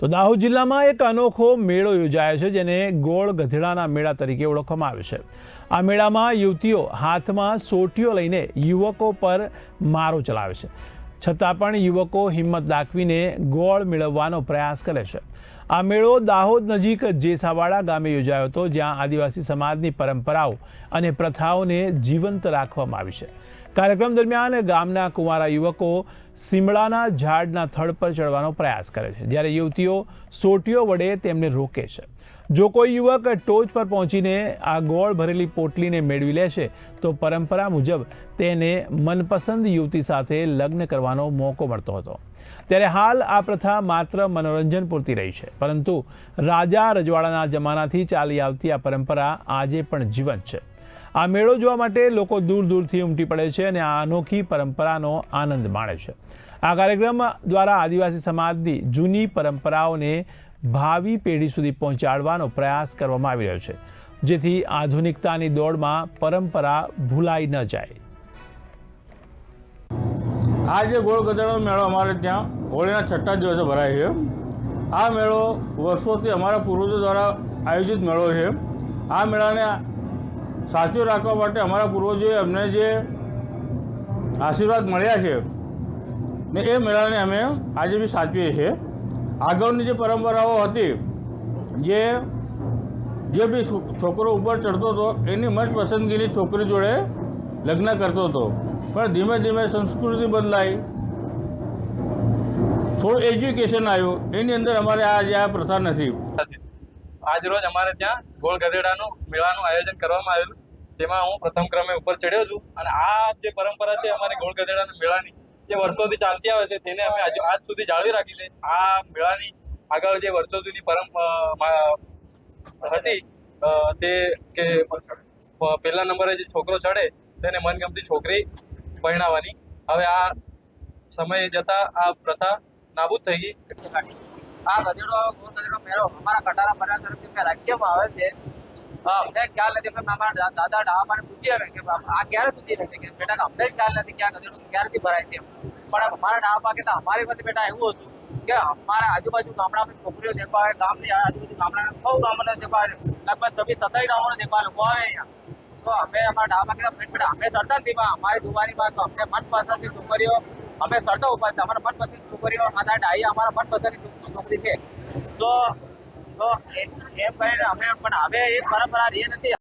તો દાહોદ જિલ્લામાં એક અનોખો મેળો યોજાયો છે, જેને ગોળ ગધેડાના મેળા તરીકે ઓળખવામાં આવે છે। આ મેળામાં યુવતીઓ હાથમાં સોટીઓ લઈને યુવકો પર મારો ચલાવે છે, છતાં પણ યુવકો હિંમત દાખવીને ગોળ મેળવવાનો પ્રયાસ કરે છે। આ મેળો દાહોદ નજીક જેસાવાડા ગામે યોજાયો હતો, જ્યાં આદિવાસી સમાજની પરંપરાઓ અને પ્રથાઓને જીવંત રાખવામાં આવી છે। કાર્યક્રમ દરમિયાન ગામના કુંવારા યુવકો સીમડાના ઝાડના થડ પર ચડવાનો પ્રયાસ કરે છે, જ્યારે યુવતીઓ સોટીઓ વડે તેમને રોકે છે। જો કોઈ યુવક ટોચ પર પહોંચીને આ ગોળ ભરેલી પોટલીને મેળવી લે છે, તો પરંપરા મુજબ તેને મનપસંદ યુવતી સાથે લગ્ન કરવાનો મોકો મળતો હતો। ત્યારે હાલ આ પ્રથા માત્ર મનોરંજન પૂરતી રહી છે, પરંતુ રાજા રજવાડાના જમાનાથી ચાલી આવતી આ પરંપરા આજે પણ જીવંત છે। આ મેળો જોવા માટે લોકો દૂર દૂરથી ઉમટી પડે છે અને આ અનોખી પરંપરાનો આનંદ માણે છે। આ કાર્યક્રમ દ્વારા આદિવાસી સમાજની જૂની પરંપરાઓને ભાવિ પેઢી સુધી પહોંચાડવાનો પ્રયાસ કરવામાં આવી રહ્યો છે, જેથી આધુનિકતાની દોડમાં પરંપરા ભૂલાઈ ન જાય। આ જે ગોળ ગધેડાનો મેળો અમારે ત્યાં હોળીના છઠ્ઠા દિવસે ભરાય છે। આ મેળો વર્ષોથી અમારા પૂર્વજો દ્વારા આયોજિત મેળો છે। આ મેળાને સાચવી રાખવા માટે અમારા પૂર્વજોએ અમને જે આશીર્વાદ મળ્યા છે ને એ મેળાને અમે આજે બી સાચવીએ છીએ। આગળની જે પરંપરાઓ હતી, જે બી છોકરો ઉપર ચડતો હતો એની મનપસંદગીની છોકરી જોડે લગ્ન કરતો હતો, પણ ધીમે ધીમે સંસ્કૃતિ બદલાઈ, થોડું એજ્યુકેશન આવ્યું, એની અંદર અમારે આ પ્રથા નથી। આજ રોજ અમારે ત્યાં ગોળ ગધેડાનું મેળાનું આયોજન કરવામાં આવેલું, તેમાં હું પ્રથમ ક્રમે ઉપર ચડ્યો છું। અને આ જે પરંપરા છે અમારી ગોળ ગધેડાના મેળાની, જે વર્ષોથી ચાલતી આવે છે, તેને અમે આજ સુધી જાળવી રાખી છે। આ મેળાની આગળ જે વર્ષો જૂની પરંપરા હતી તે કે પહેલા નંબરે જે છોકરો ચડે તેને મનગમતી છોકરી પરણાવવાની, હવે આ સમય જતા આ પ્રથા નાબૂદ થઈ ગઈ। આ ગધેડો ગોળ ગધેડો મેળો અમારા કટારા પરિવાર તરફથી રાખવામાં આવે છે। અમને ખ્યાલ નથી, અમારા દાદા ડાબાને પૂછીએ કે આ ક્યારે સુધી રહેશે, કે બેટા અમને ખ્યાલ નથી કે આ ગધેડો ક્યારથી ભરાય છે, પણ અમારા ડાબા કહેતા અમારી પાસે બેટા એવું હતું કે અમારા આજુબાજુ ગામડામાં છોકરીઓ દેખવા આવે, ગામની આજુબાજુ ગામડાના બહુ ગામડા દેખવા આવે, લગભગ 26-27 ગામડા દેખવા લોકો આવે અહીંયા। તો અમે અમારા ડાબા કહેતા બેટા અમે સરતા નથી, અમારી દુવાની પાસે અમને મનપસંદની છોકરીઓ અમે સરતો ઉભા છે, અમારા મનપસંદ છોકરીઓ આ ડાઈ અમારા મનપસંદની છોકરી છે। તો એમ કરીને અમે પણ હવે એ પરંપરા રહી નથી।